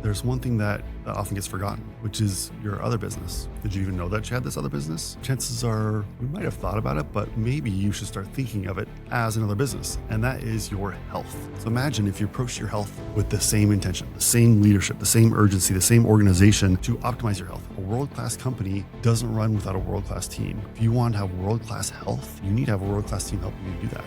There's one thing that often gets forgotten, which is your other business. Did you even know that you had this other business? Chances are you might have thought about it, but maybe you should start thinking of it as another business, and that is your health. So imagine if you approach your health with the same intention, the same leadership, the same urgency, the same organization to optimize your health. A world-class company doesn't run without a world-class team. If you want to have world-class health, you need to have a world-class team helping you do that.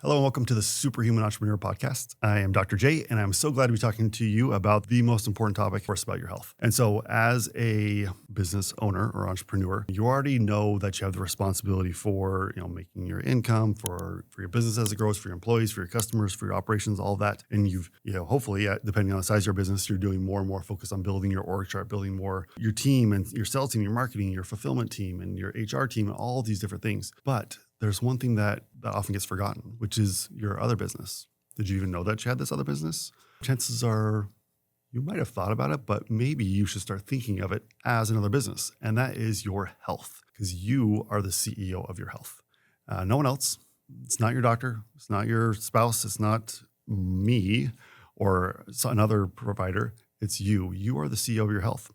Hello and welcome to the Superhuman Entrepreneur Podcast. I am Dr. J, and I'm so glad to be talking to you about the most important topic for us about your health. And so as a business owner or entrepreneur, you already know that you have the responsibility for making your income, for your business as it grows, for your employees, for your customers, for your operations, all of that. And you've, hopefully, depending on the size of your business, you're doing more and more focus on building your org chart, building more your team and your sales team, your marketing, your fulfillment team, and your HR team, and all of these different things. But there's one thing that often gets forgotten, which is your other business. Did you even know that you had this other business? Chances are you might have thought about it, but maybe you should start thinking of it as another business, and that is your health, because you are the CEO of your health. No one else. It's not your doctor. It's not your spouse. It's not me or another provider. It's you. You are the CEO of your health.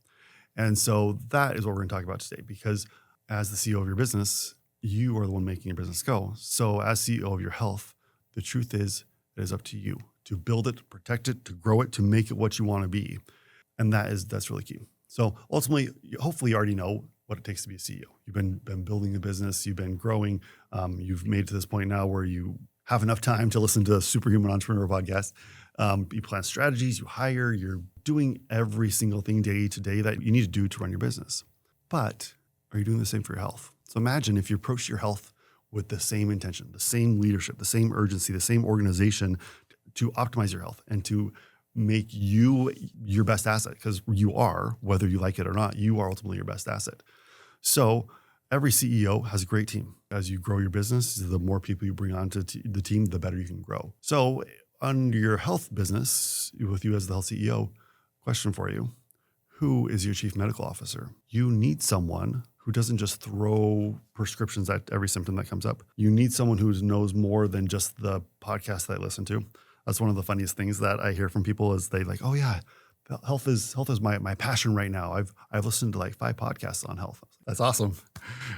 And so that is what we're going to talk about today, because as the CEO of your business, you are the one making your business go. So as CEO of your health, the truth is it is up to you to build it, protect it, to grow it, to make it what you want to be. And that's really key. So ultimately, hopefully you already know what it takes to be a CEO. You've been building a business, you've been growing, you've made it to this point now where you have enough time to listen to a Superhuman Entrepreneur podcast. You plan strategies, you hire, you're doing every single thing day to day that you need to do to run your business. But are you doing the same for your health? So imagine if you approach your health with the same intention, the same leadership, the same urgency, the same organization to optimize your health and to make you your best asset, because you are, whether you like it or not, you are ultimately your best asset. So every CEO has a great team. As you grow your business, the more people you bring onto the team, the better you can grow. So under your health business, with you as the health CEO, question for you: who is your chief medical officer? You need someone who doesn't just throw prescriptions at every symptom that comes up. You need someone who knows more than just the podcast that I listen to. That's one of the funniest things that I hear from people is they like, oh yeah, health is my passion right now. I've listened to like 5 podcasts on health. That's awesome.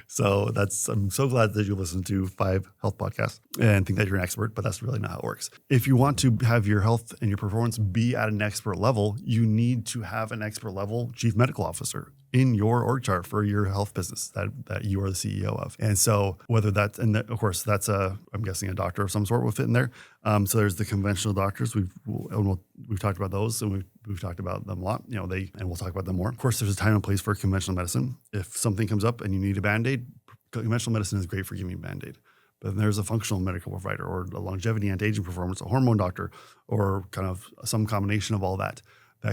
So I'm so glad that you listen to 5 health podcasts and think that you're an expert, but that's really not how it works. If you want to have your health and your performance be at an expert level, you need to have an expert level chief medical officer in your org chart for your health business that you are the CEO of. And so whether that's, and of course that's I'm guessing a doctor of some sort will fit in there. So there's the conventional doctors. We've talked about those, and we've talked about them a lot, and we'll talk about them more. Of course, there's a time and place for conventional medicine. If something comes up and you need a Band-Aid, conventional medicine is great for giving you a Band-Aid. But then there's a functional medical provider or a longevity, anti-aging performance, a hormone doctor, or kind of some combination of all that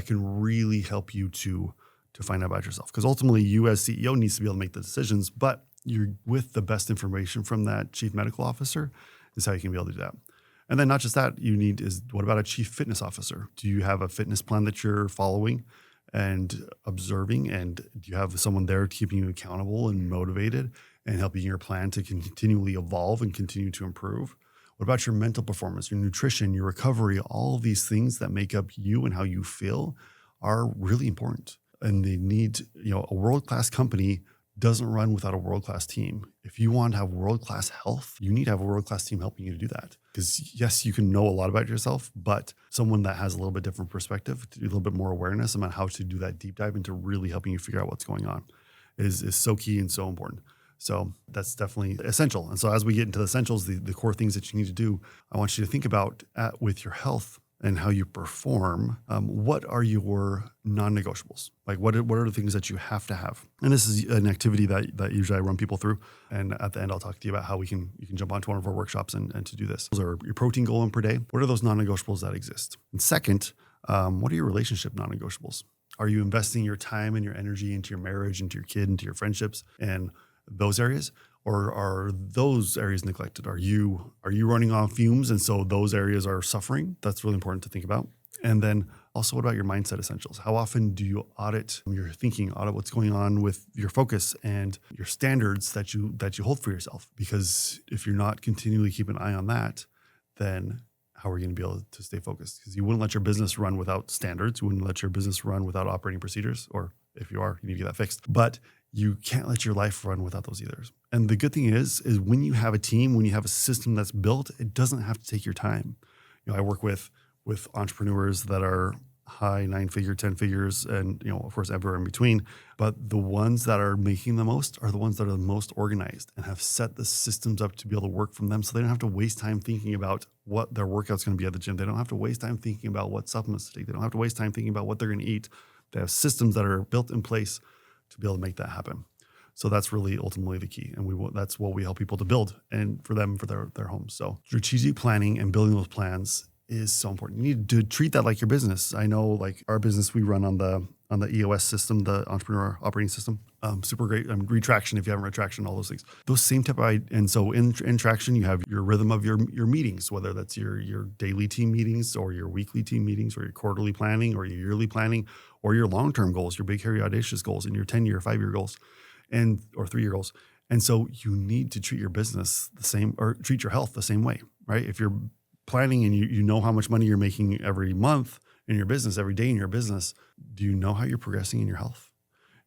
can really help you to find out about yourself. Because ultimately, you as CEO needs to be able to make the decisions, but you're with the best information from that chief medical officer is how you can be able to do that. And then not just that, what about a chief fitness officer? Do you have a fitness plan that you're following and observing? And do you have someone there keeping you accountable and motivated and helping your plan to continually evolve and continue to improve? What about your mental performance, your nutrition, your recovery? All of these things that make up you and how you feel are really important. And they need, a world-class company doesn't run without a world-class team. If you want to have world-class health, you need to have a world-class team helping you to do that. Because yes, you can know a lot about yourself, but someone that has a little bit different perspective, a little bit more awareness about how to do that deep dive into really helping you figure out what's going on is so key and so important. So that's definitely essential. And so as we get into the essentials, the core things that you need to do, I want you to think about with your health and how you perform, what are your non-negotiables? Like what are the things that you have to have? And this is an activity that usually I run people through. And at the end, I'll talk to you about how you can jump onto one of our workshops and to do this. Those are your protein goal in per day. What are those non-negotiables that exist? And second, what are your relationship non-negotiables? Are you investing your time and your energy into your marriage, into your kid, into your friendships, and those areas? Or are those areas neglected? Are you running on fumes and so those areas are suffering? That's really important to think about. And then Also, what about your mindset essentials? How often do you audit your thinking, audit what's going on with your focus and your standards that you hold for yourself? Because if you're not continually keeping an eye on that, then how are you going to be able to stay focused? Because you wouldn't let your business run without standards. You wouldn't let your business run without operating procedures, or if you are, you need to get that fixed. But you can't let your life run without those either. And the good thing is when you have a team, when you have a system that's built, it doesn't have to take your time. I work with entrepreneurs that are high 9-figure, 10 figures, and of course everywhere in between. But the ones that are making the most are the ones that are the most organized and have set the systems up to be able to work from them, so they don't have to waste time thinking about what their workout's going to be at the gym. They don't have to waste time thinking about what supplements to take. They don't have to waste time thinking about what they're going to eat. They have systems that are built in place to be able to make that happen. So that's really ultimately the key. And that's what we help people to build, and for them, for their homes. So strategic planning and building those plans is so important. You need to treat that like your business. I know, like our business, we run on the EOS system, the Entrepreneur Operating System. Super great. Retraction, if you haven't read Traction, all those things. Those same type of, and so in Traction, you have your rhythm of your meetings, whether that's your daily team meetings or your weekly team meetings or your quarterly planning or your yearly planning or your long-term goals, your big, hairy, audacious goals, and your 10-year, 5-year goals, or 3-year goals. And so you need to treat your business the same, or treat your health the same way, right? If you're planning and you know how much money you're making every month in your business, every day in your business, do you know how you're progressing in your health?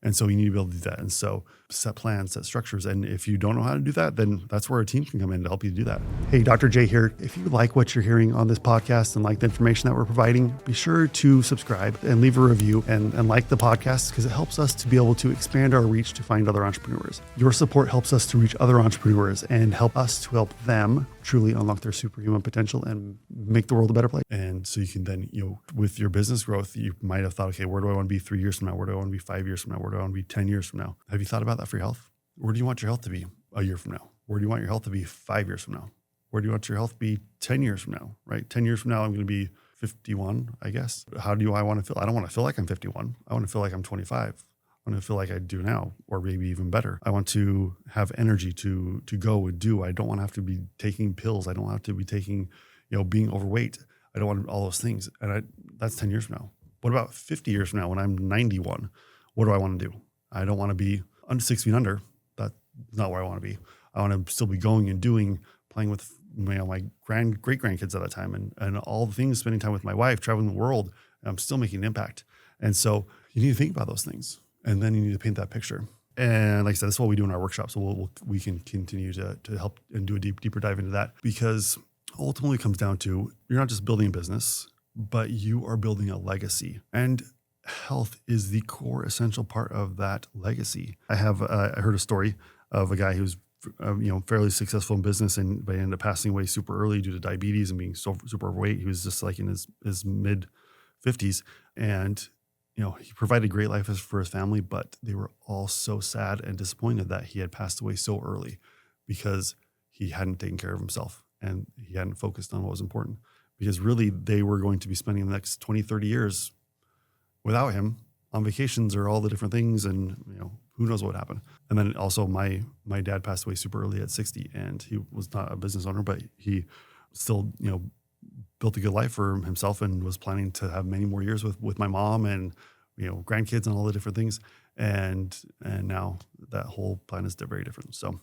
And so you need to be able to do that. And so set plans, set structures. And if you don't know how to do that, then that's where a team can come in to help you do that. Hey, Dr. J here. If you like what you're hearing on this podcast and like the information that we're providing, be sure to subscribe and leave a review and like the podcast, because it helps us to be able to expand our reach to find other entrepreneurs. Your support helps us to reach other entrepreneurs and help us to help them truly unlock their superhuman potential and make the world a better place. And so you can then, with your business growth, you might have thought, okay, where do I want to be 3 years from now? Where do I want to be 5 years from now? Where do I want to be 10 years from now? Have you thought about that for your health? Where do you want your health to be a year from now? Where do you want your health to be 5 years from now? Where do you want your health to be 10 years from now, right? 10 years from now, I'm going to be 51, I guess. How do I want to feel? I don't want to feel like I'm 51. I want to feel like I'm 25. I want to feel like I do now, or maybe even better. I want to have energy to go and do. I don't want to have to be taking pills. I don't have to be taking, being overweight. I don't want all those things. And that's 10 years from now. What about 50 years from now when I'm 91? What do I want to do? I don't want to be under 6 feet under. That's not where I want to be. I want to still be going and doing, playing with my great grandkids at that time, and all the things, spending time with my wife, traveling the world, and I'm still making an impact. And so you need to think about those things. And then you need to paint that picture. And like I said, that's what we do in our workshop. So we can continue to help and do a deeper dive into that, because ultimately it comes down to, you're not just building a business, but you are building a legacy. And health is the core essential part of that legacy. I heard a story of a guy who's fairly successful in business, but ended up passing away super early due to diabetes and being so super overweight. He was just like in his mid 50s, and he provided a great life for his family, but they were all so sad and disappointed that he had passed away so early, because he hadn't taken care of himself and he hadn't focused on what was important. Because really, they were going to be spending the next 20, 30 years without him on vacations or all the different things, and who knows what would happen. And then also my dad passed away super early at 60, and he was not a business owner, but he still built a good life for himself and was planning to have many more years with my mom and grandkids and all the different things. And now that whole plan is very different. So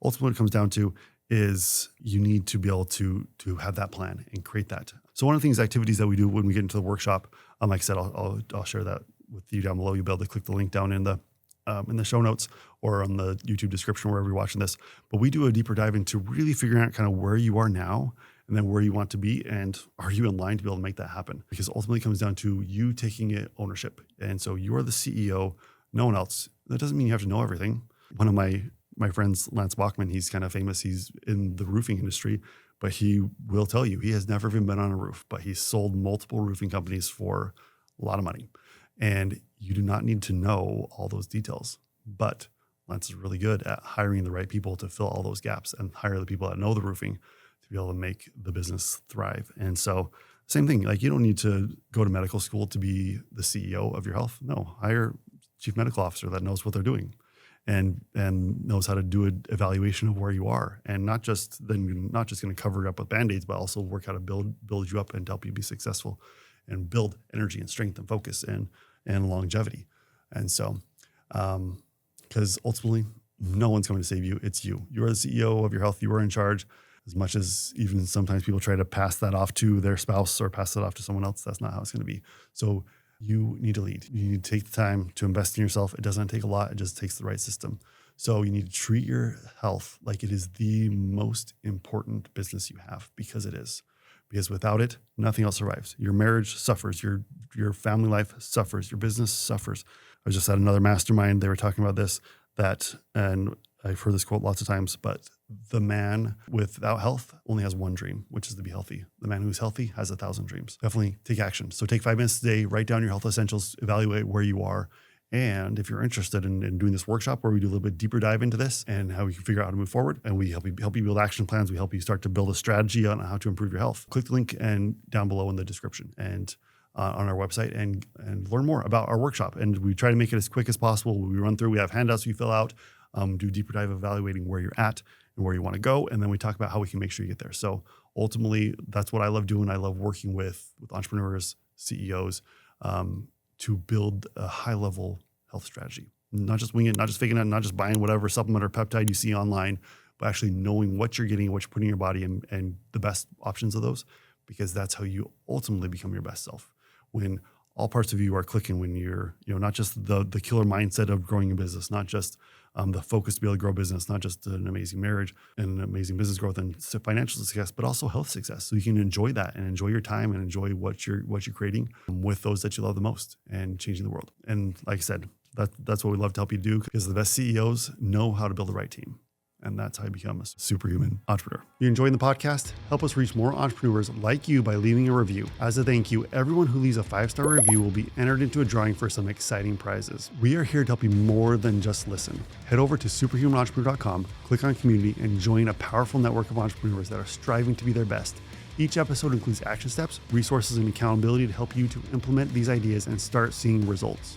ultimately what it comes down to is you need to be able to have that plan and create that. So one of the things, activities that we do when we get into the workshop, like I said, I'll share that with you down below. You'll be able to click the link down in the show notes or on the YouTube description, wherever you're watching this. But we do a deeper dive into really figuring out kind of where you are now, and then where you want to be, and are you in line to be able to make that happen? Because ultimately it comes down to you taking ownership. And so you are the CEO, no one else. That doesn't mean you have to know everything. One of my friends, Lance Bachman, he's kind of famous. He's in the roofing industry, but he will tell you he has never even been on a roof, but he's sold multiple roofing companies for a lot of money. And you do not need to know all those details, but Lance is really good at hiring the right people to fill all those gaps and hire the people that know the roofing to be able to make the business thrive. And so same thing, like you don't need to go to medical school to be the CEO of your health. No, hire a chief medical officer that knows what they're doing and knows how to do an evaluation of where you are, and not just going to cover it up with Band-Aids, but also work how to build you up and help you be successful and build energy and strength and focus and longevity. And so, because ultimately, no one's going to save you. It's you. You are the CEO of your health. You are in charge. As much as even sometimes people try to pass that off to their spouse or pass it off to someone else, that's not how it's going to be. So you need to lead. You need to take the time to invest in yourself. It doesn't take a lot. It just takes the right system. So you need to treat your health like it is the most important business you have, because it is. Because without it, nothing else survives. Your marriage suffers. Your family life suffers. Your business suffers. I was just at another mastermind. They were talking about this, and I've heard this quote lots of times, but the man without health only has one dream, which is to be healthy. The man who's healthy has 1,000 dreams. Definitely take action. So take 5 minutes today, write down your health essentials, evaluate where you are. And if you're interested in doing this workshop where we do a little bit deeper dive into this and how we can figure out how to move forward, and we help you build action plans, we help you start to build a strategy on how to improve your health. Click the link and down below in the description and on our website and learn more about our workshop. And we try to make it as quick as possible. We run through, we have handouts we fill out, do deeper dive evaluating where you're at and where you want to go. And then we talk about how we can make sure you get there. So ultimately, that's what I love doing. I love working with entrepreneurs, CEOs, to build a high level health strategy. Not just wing it, not just faking it, not just buying whatever supplement or peptide you see online, but actually knowing what you're getting and what you're putting in your body and the best options of those, because that's how you ultimately become your best self. When all parts of you are clicking, when you're, not just the killer mindset of growing a business, not just the focus to be able to grow business, not just an amazing marriage and an amazing business growth and financial success, but also health success. So you can enjoy that and enjoy your time and enjoy what you're creating with those that you love the most and changing the world. And like I said, that's what we love to help you do, because the best CEOs know how to build the right team. And that's how you become a superhuman entrepreneur. If you're enjoying the podcast, help us reach more entrepreneurs like you by leaving a review. As a thank you, everyone who leaves a 5-star review will be entered into a drawing for some exciting prizes. We are here to help you more than just listen. Head over to superhumanentrepreneur.com, click on community, and join a powerful network of entrepreneurs that are striving to be their best. Each episode includes action steps, resources, and accountability to help you to implement these ideas and start seeing results.